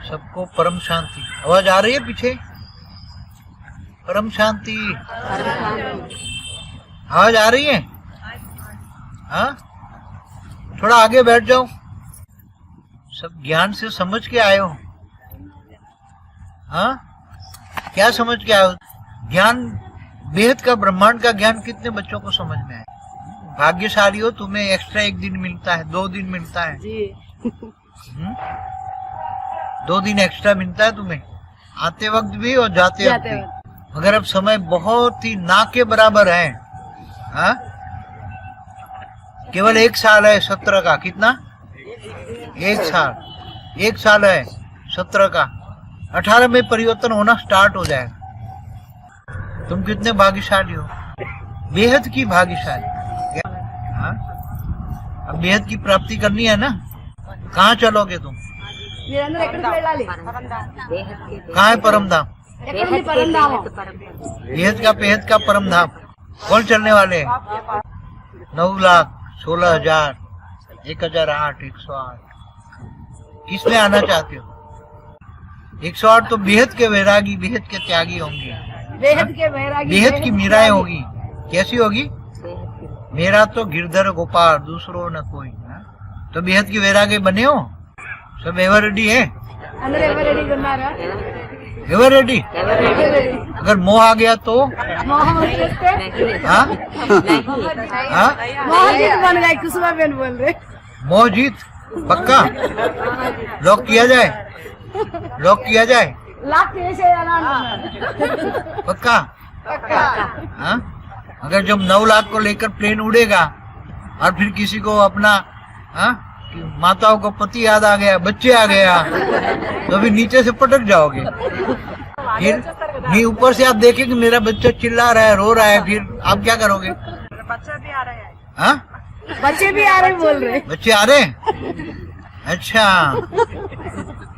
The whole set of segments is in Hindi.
सबको परम शांति। आवाज आ रही है पीछे? परम शांति आवाज आ रही है? हाँ, थोड़ा आगे बैठ जाओ। सब ज्ञान से समझ के आए हो? हाँ, क्या समझ के आए हो? ज्ञान, बेहद का, ब्रह्मांड का ज्ञान कितने बच्चों को समझ में आए? भाग्यशाली हो, तुम्हें एक्स्ट्रा 1 दिन मिलता है, 2 दिन मिलता है जी। 2 दिन एक्स्ट्रा मिलता है तुम्हें, आते वक्त भी और जाते वक्त भी। मगर अब समय बहुत ही ना के बराबर है। हाँ, केवल 1 साल है 17 का। कितना? 1 साल है 17 का। 18 में परिवर्तन होना स्टार्ट हो जाएगा। तुम कितने भाग्यशाली हो, बेहद की भाग्यशाली। हाँ, अब बेहद की प्राप्ति करनी है ना। कहाँ चलोगे तुम? कहाँ है परम धाम? बेहद का परम धाम। कौन चलने वाले हैं? 9 लाख 16,000 1008 108। किसमें आना चाहते हो? 108 तो बेहद के वैरागी, बेहद के त्यागी होंगे, बेहद की मीराएं होगी। कैसी होगी? मेरा तो गिरधर गोपाल, दूसरों न कोई। तो बेहद की वैरागी बने हो? सब एवर रेडी है? Ever ready? अगर मोह आ गया तो? हाँ? बन गए, कुसुमा बेन बोल रहे। मोह जीत पक्का? लॉक किया जाए? लॉक किया जाए? पक्का? हाँ? अगर जब 9 लाख को लेकर प्लेन उड़ेगा और फिर किसी को अपना, हाँ, माताओं को पति याद आ गया, बच्चे आ गया, तो भी नीचे से पटक जाओगे। फिर नहीं, ऊपर से आप देखेंगे मेरा बच्चा चिल्ला रहा है, रो रहा है, फिर आप क्या करोगे? बच्चा भी आ रहा है। हाँ, बच्चे भी आ रहे बोल रहे। बच्चे आ रहे हैं? अच्छा,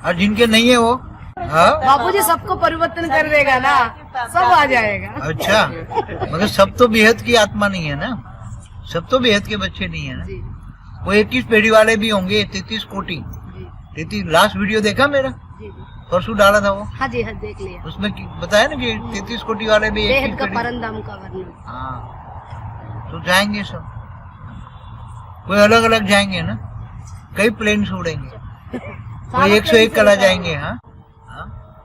और जिनके नहीं है वो? हाँ, बापूजी सबको परिवर्तन कर देगा ना, सब आ जाएगा। अच्छा, मगर सब तो बेहद की आत्मा नहीं है ना, सब तो बेहद के बच्चे नहीं है ना। वो 21 पेढ़ी वाले भी होंगे, 33 कोटि। 33 लास्ट वीडियो देखा मेरा? परसों डाला था वो। हाँ जी, हाँ देख लिया। उसमें बताया ना कि 33 कोटि वाले भी बेहद का परंदाम का वर्णन। हाँ, तो जाएंगे सब, कोई अलग अलग जाएंगे ना, कई प्लेन उड़ेंगे, कोई 101 कला जाएंगे। हाँ,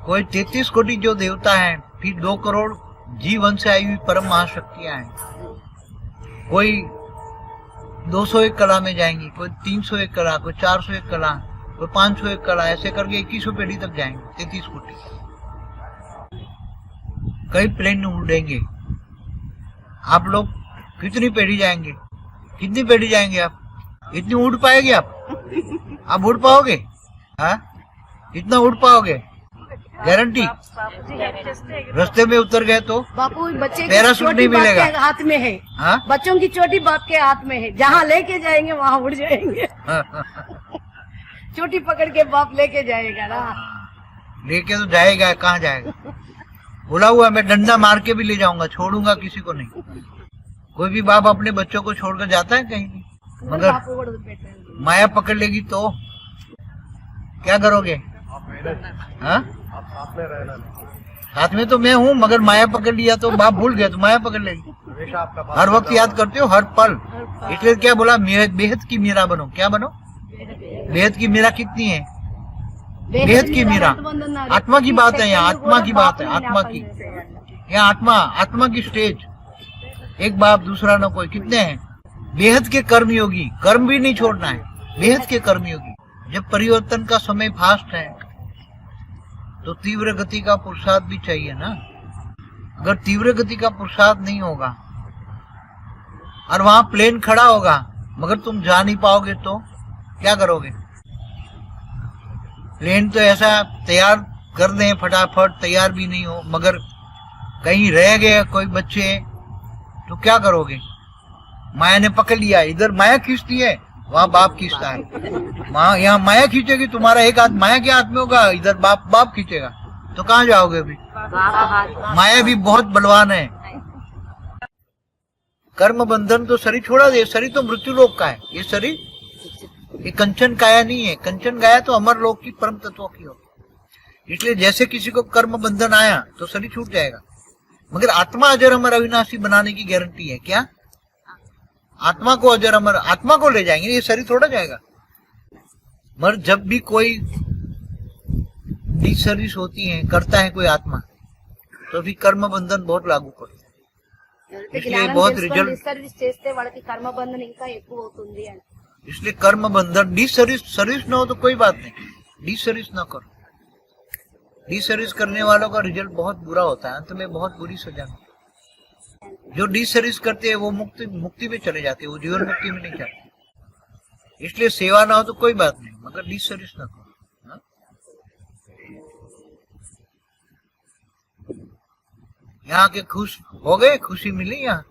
कोई 33 कोटि जो देवता है, फिर 2 करोड़ जीवन से आई हुई परम महाशक्तियां हैं। कोई 201 कला में जाएंगी, कोई 301 कला, कोई 401 कला, कोई 501 कला, ऐसे करके 2100 पेढ़ी तक जाएंगे। 33 कोटि, कई प्लेन उड़ेंगे। आप लोग कितनी पेढ़ी जाएंगे? कितनी पेढ़ी जाएंगे आप? इतनी उड़ पाएंगे आप? आप उड़ पाओगे? हाँ, इतना उड़ पाओगे? गारंटी? रास्ते में उतर गए तो बापू, बच्चे की पैराशूट चोटी नहीं बाप मिलेगा। के हाथ में है। हाँ? बच्चों की चोटी बाप के हाथ में है, जहाँ लेके जाएंगे वहाँ उड़ जाएंगे। चोटी पकड़ के बाप लेके जाएगा ना। लेके तो जाएगा, कहाँ जाएगा? बोला हुआ मैं डंडा मार के भी ले जाऊंगा, छोड़ूंगा किसी को नहीं। कोई भी बाप अपने बच्चों को छोड़कर जाता है कहीं नहीं, मगर माया पकड़ लेगी तो क्या करोगे? हाँ, साथ में तो मैं हूँ, मगर माया पकड़ लिया तो बाप भूल गया तो माया पकड़ लेगी। हर वक्त याद करते हो, हर पल। इसलिए क्या बोला? बेहद की मीरा बनो। क्या बनो? बेहद की मीरा कितनी है? बेहद की मीरा, आत्मा की बात है यहाँ, आत्मा की बात है, आत्मा की। यहाँ आत्मा की स्टेज। एक बाप, दूसरा न कोई। कितने हैं? बेहद के कर्मयोगी। कर्म भी नहीं छोड़ना है, बेहद के कर्मयोगी। जब परिवर्तन का समय फास्ट है तो तीव्र गति का पुरुषार्थ भी चाहिए ना। अगर तीव्र गति का पुरुषार्थ नहीं होगा और वहां प्लेन खड़ा होगा मगर तुम जा नहीं पाओगे तो क्या करोगे? प्लेन तो ऐसा तैयार कर दें फटाफट, तैयार भी नहीं हो, मगर कहीं रह गए कोई बच्चे, तो क्या करोगे? माया ने पकड़ लिया, इधर माया खींचती है, वहाँ बाप खींचता है। यहाँ माया खींचेगी, तुम्हारा एक हाथ माया के हाथ में होगा, इधर बाप खींचेगा, तो कहाँ जाओगे अभी? माया भी बहुत बलवान है। कर्म बंधन तो शरीर छोड़ा दे, शरीर तो मृत्यु लोक का है। ये शरीर ये कंचन काया नहीं है। कंचन काया तो अमर लोक की परम तत्वों की होगी। इसलिए जैसे किसी को कर्म बंधन आया तो शरीर छूट जाएगा, मगर आत्मा अजर अमर अविनाशी बनाने की गारंटी है क्या? आत्मा को अजर अमर, आत्मा को ले जाएंगे, ये शरीर थोड़ा जाएगा। मगर जब भी कोई डिसर्विस होती है, करता है कोई आत्मा, तो भी कर्म बंधन बहुत लागू पड़ता है। इसलिए बहुत रिजल्ट, డిస్సర్వీస్ చేస్తే వాళ్ళకి కర్మ బంధన ఇంకా ఎక్కువ అవుతుంది అని। इसलिए कर्म बंधन, डिसर्विस, सर्विस ना हो तो कोई बात नहीं, डिसर्विस ना करो। डिसर्विस करने वालों का रिजल्ट बहुत बुरा होता है, अंत में बहुत बुरी सजा मिलती है। जो डिसर्विस करते हैं वो मुक्ति में चले जाते हैं, वो जीवन मुक्ति में नहीं जाते। इसलिए सेवा ना हो तो कोई बात नहीं, मगर डिसर्विस ना करो। हाँ? यहाँ के खुश हो गए, खुशी मिली, यहाँ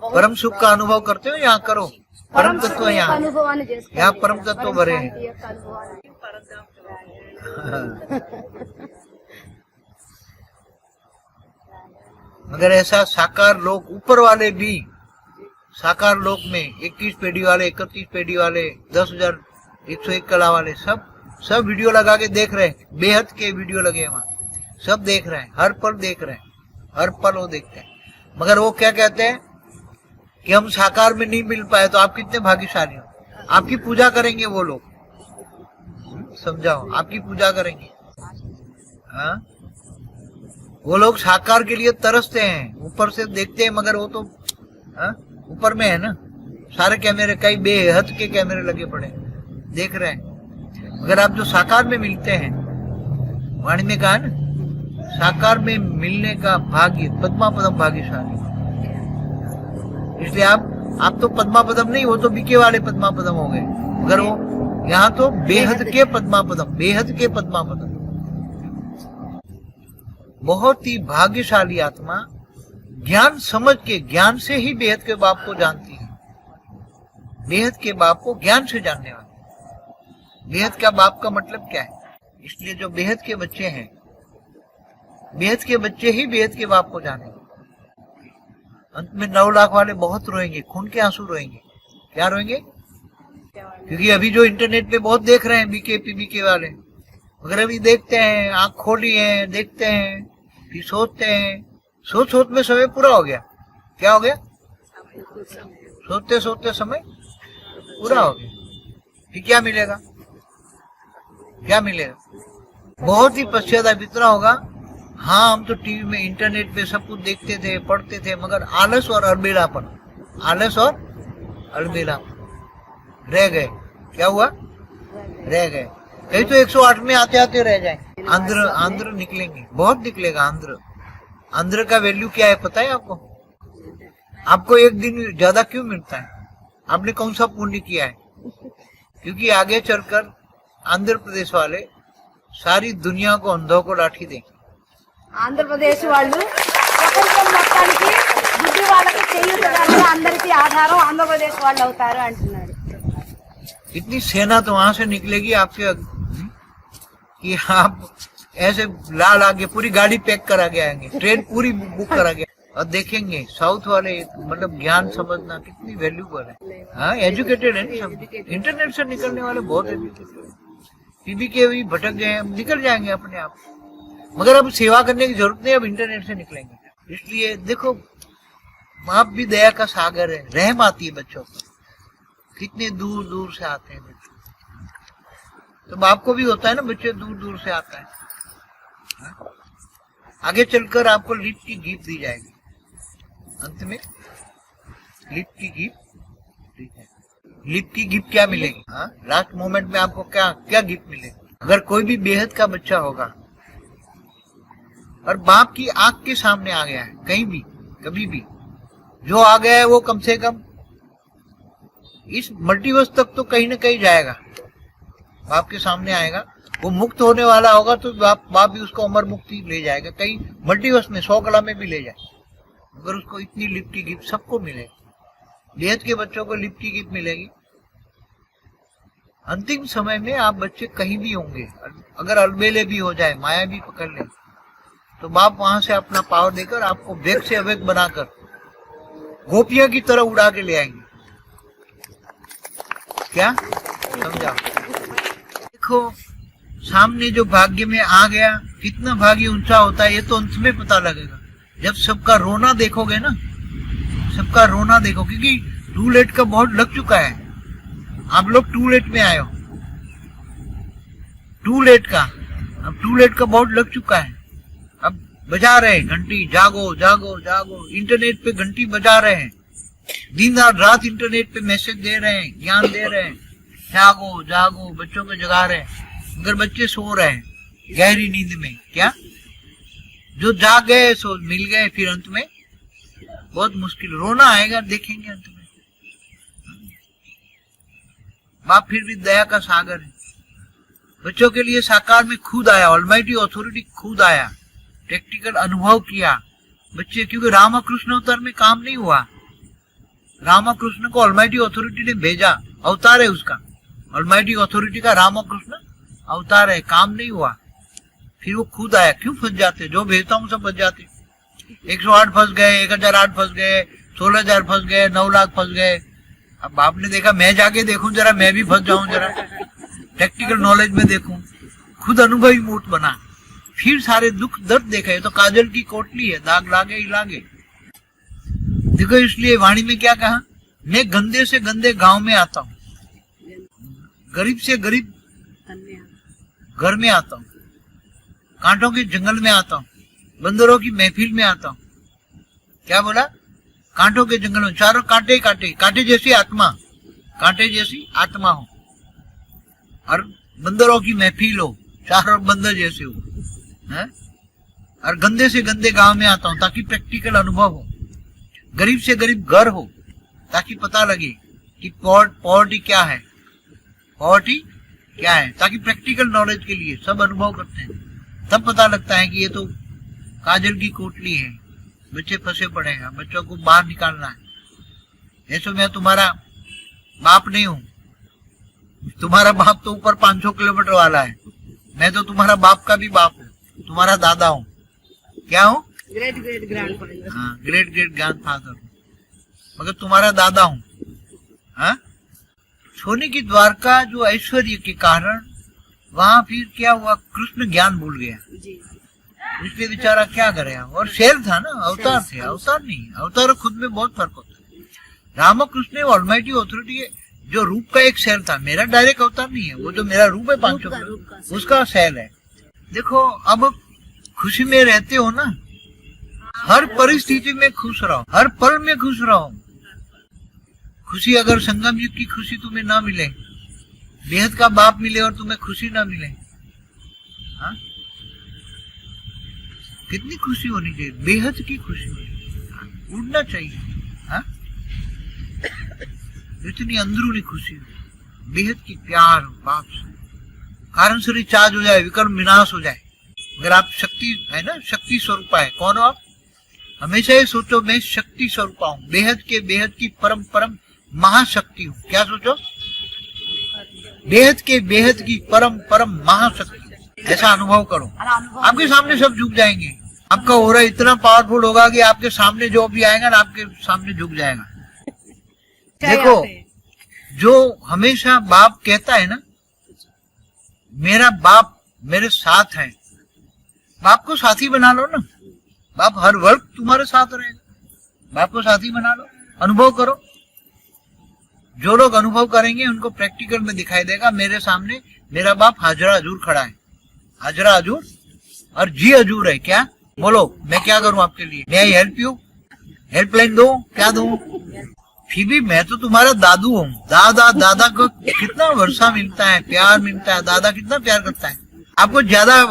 परम सुख का अनुभव करते हो, यहाँ करो परम तत्व, यहाँ అనుభవాన్ని చేసుకోవాలి। यहाँ परम तत्व भरे हैं। శాంతి యొక్క అనుభవాన్ని। मगर ऐसा साकार लोक, ऊपर वाले भी साकार लोक में 21 पेढ़ी वाले, 31 पेढ़ी वाले, 10,101 कला वाले, सब वीडियो लगा के देख रहे हैं। बेहद के वीडियो लगे हैं वहां, सब देख रहे हैं, हर पल देख रहे हैं, हर पल वो देखते हैं। मगर वो क्या कहते हैं कि हम साकार में नहीं मिल पाए, तो आप कितने भाग्यशाली हो। आपकी पूजा करेंगे वो लोग, समझाओ, आपकी पूजा करेंगे। हाँ, वो लोग साकार के लिए तरसते हैं, ऊपर से देखते हैं, मगर वो तो ऊपर में है ना। सारे कैमरे, कई बेहद के कैमरे लगे पड़े, देख रहे हैं। मगर आप जो साकार में मिलते हैं, वाणी में कहा ना, साकार में मिलने का भाग्य पद्मापदम भाग्यशाली। इसलिए आप तो पद्मापदम नहीं, वो तो बीके वाले पद्मापदम हो गए, मगर वो यहाँ तो बेहद के पद्मापदम, बेहद के पद्मापदम। बहुत ही भाग्यशाली आत्मा ज्ञान समझ के, ज्ञान से ही बेहद के बाप को जानती है। बेहद के बाप को ज्ञान से जानने वाले। बेहद का बाप का मतलब क्या है? इसलिए जो बेहद के बच्चे हैं, बेहद के बच्चे ही बेहद के बाप को जानेंगे। अंत में 9 लाख वाले बहुत रोएंगे, खून के आंसू रोएंगे। क्या रोएंगे? क्योंकि अभी जो इंटरनेट पे बहुत देख रहे हैं बीके पीबीके वाले, मगर अभी देखते हैं, आंख खोली है, देखते हैं, फिर सोचते हैं, सोच में समय पूरा हो गया। क्या हो गया? सोचते सोचते समय पूरा हो गया। फिर क्या मिलेगा? क्या मिलेगा? बहुत ही पश्चाताप इतना होगा, हाँ हम तो टीवी में, इंटरनेट पे सब कुछ देखते थे, पढ़ते थे, मगर आलस और अलबेलापन, आलस और अलबेलापन रह गए। क्या हुआ? रह गए। कहीं तो 108 में आते आते रह जाएंगे। आंध्र निकलेंगे, बहुत निकलेगा आंध्र। आंध्र का वैल्यू क्या है पता है आपको? आपको एक दिन ज्यादा क्यों मिलता है? आपने कौन सा पुण्य किया है? क्योंकि आगे चलकर आंध्र प्रदेश वाले सारी दुनिया को अंधों को लाठी देंगे। ఆంధ్రప్రదేశ్ వాళ్ళు ప్రపంచం మొత్తానికి బుద్ధి వాళ్ళకి చేయూతగానే అందరికీ ఆధారం ఆంధ్రప్రదేశ్ వాళ్ళు అవుతారు అంటున్నారు। इतनी सेना तो वहां से निकलेगी आपके कि आप ऐसे लाल आगे पूरी गाड़ी पैक करा के आएंगे, ट्रेन पूरी बुक करा के, और देखेंगे साउथ वाले, मतलब ज्ञान समझना कितनी वैल्यूबल है। हाँ, एजुकेटेड है ना सब। इंटरनेट से निकलने वाले बहुत एजुकेटेड। पीबी के भी भटक गए, निकल जाएंगे अपने आप। मगर अब सेवा करने की जरूरत नहीं, अब इंटरनेट से निकलेंगे। इसलिए देखो, बाप भी दया का सागर है, रहम आती है बच्चों को। कितने दूर दूर से आते हैं बच्चे, तो बाप को भी होता है ना, बच्चे दूर दूर से आता है। आगे चलकर आपको लिफ्ट की गिफ्ट दी जाएगी। अंत में लिफ्ट की गिफ्ट, लिफ्ट की गिफ्ट क्या मिलेगी? हाँ, लास्ट मोमेंट में आपको क्या क्या गिफ्ट मिलेगी? अगर कोई भी बेहद का बच्चा होगा और बाप की आंख के सामने आ गया है, कहीं भी कभी भी, जो आ गया है वो कम से कम इस मल्टीवर्स तक तो कहीं ना कहीं जाएगा, बाप के सामने आएगा। वो मुक्त होने वाला होगा तो बाप भी उसको अमर मुक्ति ले जाएगा, कहीं मल्टीवर्स में 100 कला में भी ले जाए। अगर उसको इतनी लिफ्ट की गिफ्ट सबको मिलेगी, बेहद के बच्चों को लिफ्ट की गिफ्ट मिलेगी। अंतिम समय में आप बच्चे कहीं भी होंगे, अगर अलबेले भी हो जाए, माया भी पकड़ ले, तो बाप वहां से अपना पावर देकर आपको वेग से अवेग बनाकर गोपियां की तरह उड़ा के ले आएंगे। क्या समझा? देखो, सामने जो भाग्य में आ गया, कितना भाग्य ऊंचा होता है ये तो अंत में पता लगेगा। जब सबका रोना देखोगे ना, सबका रोना देखो, क्योंकि टू लेट का बहुत लग चुका है। आप लोग टू लेट में आए हो, टू लेट का, अब टू लेट का बहुत लग चुका है। अब बजा रहे हैं घंटी, जागो जागो जागो, इंटरनेट पे घंटी बजा रहे हैं, दिन रात इंटरनेट पे मैसेज दे रहे हैं, ज्ञान दे रहे हैं, जागो जागो, बच्चों को जगा रहे हैं, मगर बच्चे सो रहे हैं गहरी नींद में। क्या जो जाग गए सो मिल गए, फिर अंत में बहुत मुश्किल, रोना आएगा, देखेंगे अंत में। बाप फिर भी दया का सागर है, बच्चों के लिए साकार में खुद आया, ऑलमाइटी अथॉरिटी खुद आया, प्रैक्टिकल अनुभव किया बच्चे, क्योंकि रामकृष्ण अवतार में काम नहीं हुआ। रामकृष्ण को ऑलमाइटी अथॉरिटी ने भेजा, अवतार है उसका, ऑलमाइटी अथॉरिटी का रामकृष्ण अवतार है, काम नहीं हुआ। फिर वो खुद आया। क्यों फंस जाते? जो भेजता हूँ सब फंस जाते। 108 फंस गए, 1008 फंस गए, 16000 फंस गए, 9 लाख फंस गए। अब आपने देखा मैं जाके देखूं जरा, मैं भी फंस जाऊं जरा, प्रैक्टिकल नॉलेज में देखूं, खुद अनुभवी मूर्त बना, फिर सारे दुख दर्द देखा। ये तो काजल की कोटली है, दाग लागे ही लागे। देखो इसलिए वाणी में क्या कहा, मैं गंदे से गंदे गांव में आता हूँ, गरीब से गरीब घर में आता हूँ, कांटों के जंगल में आता हूँ, बंदरों की महफिल में आता हूँ। क्या बोला? कांटों के जंगल में, चारों कांटे कांटे, कांटे जैसी आत्मा, कांटे जैसी आत्मा हो, और बंदरों की महफिल हो, चारों बंदर जैसे हो, है? और गंदे से गंदे गांव में आता हूँ ताकि प्रैक्टिकल अनुभव हो, गरीब से गरीब घर हो ताकि पता लगे कि पॉवर्टी क्या है, पॉवर्टी क्या है, ताकि प्रैक्टिकल नॉलेज के लिए सब अनुभव करते हैं। तब पता लगता है कि ये तो काजल की कोटली है, बच्चे फंसे पड़े हैं, बच्चों को बाहर निकालना है। ऐसे मैं तुम्हारा बाप नहीं हूँ, तुम्हारा बाप तो ऊपर 500 किलोमीटर वाला है, मैं तो तुम्हारा बाप का भी बाप हूँ, तुम्हारा दादा हूँ। क्या हूँ? Great great grandfather. हाँ, ग्रेट ग्रेट ग्रैंडफादर हूँ, मगर तुम्हारा दादा हूँ। हाँ, सोने की द्वारका जो ऐश्वर्य के कारण वहां फिर क्या हुआ, कृष्ण ज्ञान भूल गया, इसलिए बेचारा क्या करे। और शेर था ना, अवतार थे, अवतार नहीं, अवतार खुद में बहुत फर्क होता है। रामकृष्ण ऑलमाइटी अथॉरिटी जो रूप का एक शेर था, मेरा डायरेक्ट अवतार नहीं है, वो जो मेरा रूप है 500 का, उसका शेर है। देखो अब खुशी में रहते हो ना, हर परिस्थिति में खुश रहो, हर पल में खुश रहो। खुशी अगर संगम युग की खुशी तुम्हें ना मिले, बेहद का बाप मिले और तुम्हें खुशी ना मिले, हाँ? कितनी खुशी होनी चाहिए, बेहद की खुशी होनी, उड़ना चाहिए। हाँ? इतनी अंदरूनी खुशी हो, बेहद की प्यार हो बाप से, कारण से रिचार्ज हो जाए, विकर्म विनाश हो जाए। अगर आप शक्ति है ना, शक्ति स्वरूपा है, कौन हो आप? हमेशा ये सोचो मैं शक्ति स्वरूपा हूँ, बेहद के बेहद की परम परम महाशक्ति हूँ। क्या सोचो? बेहद के बेहद की परम परम महाशक्ति, ऐसा अनुभव करो। आपके सामने सब झुक जाएंगे, आपका ऑरा इतना पावरफुल होगा कि आपके सामने जो भी आएगा ना, आपके सामने झुक जाएगा। देखो, जो हमेशा बाप कहता है ना, मेरा बाप मेरे साथ है, बाप को साथी बना लो ना, बाप हर वक्त तुम्हारे साथ रहेगा, बाप को साथी बना लो, अनुभव करो। जो लोग अनुभव करेंगे उनको प्रैक्टिकल में दिखाई देगा, मेरे सामने मेरा बाप हाजरा हजूर खड़ा है, हाजरा हजूर और जी हजूर है। क्या बोलो, मैं क्या करूं आपके लिए? मैं हेल्प यू, हेल्पलाइन दो, क्या दूं? फिर भी मैं तो तुम्हारा दादू हूँ, दादा, दादा को कितना वर्षा मिलता है, प्यार मिलता है, दादा कितना प्यार करता है। आपको ज्यादा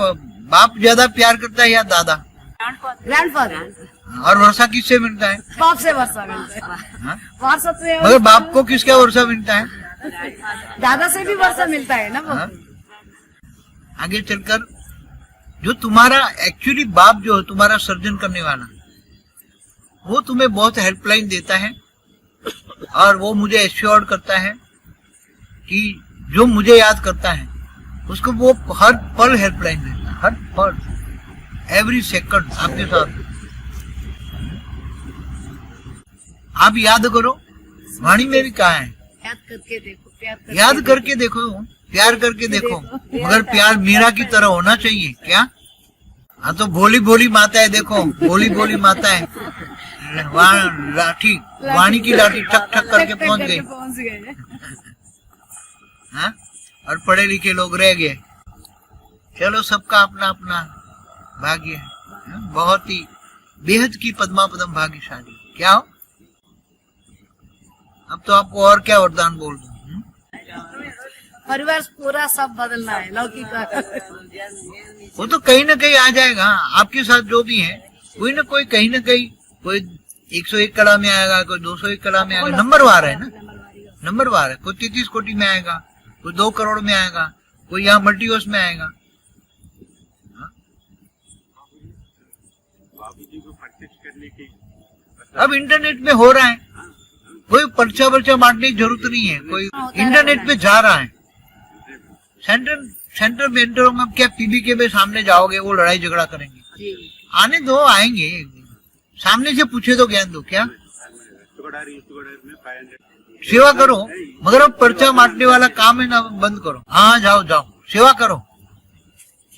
बाप ज्यादा प्यार करता है या दादा? ग्रैंडफादर। और वर्षा किससे मिलता है? बाप से वर्षा मिलता है। वर्षा तो मगर बाप को किसका वर्षा मिलता है? दादा से भी वर्षा मिलता है ना। हाँ? आगे चलकर जो तुम्हारा एक्चुअली बाप जो है, तुम्हारा सर्जन करने वाला, वो तुम्हें बहुत हेल्पलाइन देता है, और वो मुझे एश्योर करता है कि जो मुझे याद करता है उसको वो हर पल हेल्पलाइन देता है, हर पल, एवरी सेकंड आपके साथ। आप याद करो, वाणी में भी कहा है, याद करके देखो, याद करके देखो, प्यार करके देखो, मगर प्यार मीरा की तरह होना चाहिए क्या? हाँ तो भोली भोली माता है, देखो भोली भोली माता है, लाठी वाणी की लाठी ठक ठक करके पहुंच गई। हाँ, और पढ़े लिखे लोग रह गए। चलो, सबका अपना अपना भाग्य है। बहुत ही बेहद की पद्मा पदम भाग्यशाली क्या हो। अब तो आपको और क्या वरदान बोल दूं? परिवार पूरा सब बदलना है, लौकिक वो तो कहीं ना कहीं आ जाएगा। आपके साथ जो भी है, कोई ना कोई कहीं ना कहीं, कोई 101 कला में आएगा, कोई 201 कला में आएगा। नंबर वार है ना, नंबर वार है। कोई 33 कोटि में आएगा, कोई 2 करोड़ में आएगा, कोई यहाँ मल्टीवर्स में आएगा। अब इंटरनेट में हो रहा है, कोई पर्चा वर्चा बांटने की जरूरत नहीं है, कोई इंटरनेट पे जा रहा है। सेंटर मेंटरों में क्या पीबीके में सामने जाओगे, वो लड़ाई झगड़ा करेंगे? आने दो, आएंगे। सामने से पूछे तो ज्ञान दो क्या? सेवा करो, मगर अब पर्चा बांटने वाला काम है ना, बंद करो। हाँ, जाओ जाओ, सेवा करो।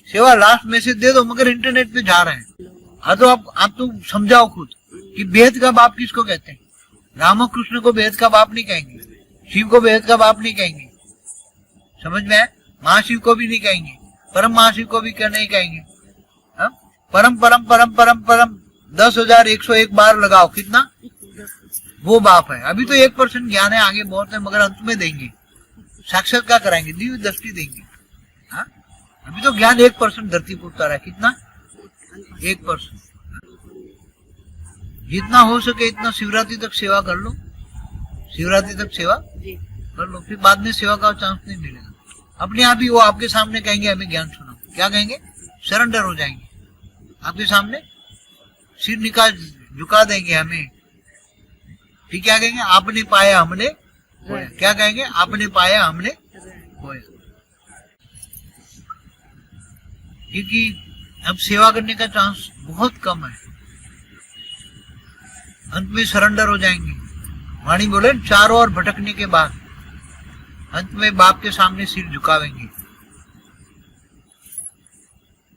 सेवा लास्ट में से दे दो, मगर इंटरनेट पे जा रहे हैं। हाँ तो आप तो समझाओ खुद कि बेहद का बाप किसको कहते हैं। राम कृष्ण को बेहद का बाप नहीं कहेंगे, शिव को बेहद का बाप नहीं कहेंगे, समझ में आए? महाशिव को भी नहीं कहेंगे, परम महाशिव को भी नहीं कहेंगे। हाँ? परम परम परम परम परम 10,101 बार लगाओ, कितना वो बाप है। अभी तो 1% ज्ञान है, आगे बहुत है, मगर अंत में देंगे, साक्षात्कार कराएंगे, दिव्य दृष्टि देंगे। हाँ? अभी तो ज्ञान 1% धरती पर उतारा है, कितना 1%। जितना हो सके इतना शिवरात्रि तक सेवा कर लो, शिवरात्रि तक सेवा कर लो, फिर बाद में सेवा का चांस नहीं मिलेगा। अपने आप ही वो आपके सामने कहेंगे हमें ज्ञान सुनाओ, क्या कहेंगे? सरेंडर हो जाएंगे आपके सामने, सिर निकाल झुका देंगे हमें। फिर क्या कहेंगे? आपने पाया हमने खोया। क्या कहेंगे? आपने पाया हमने खोया। क्योंकि अब सेवा करने का चांस बहुत कम है, अंत में सरेंडर हो जाएंगे। वाणी बोले, चारों ओर भटकने के बाद अंत में बाप के सामने सिर झुकावेंगे।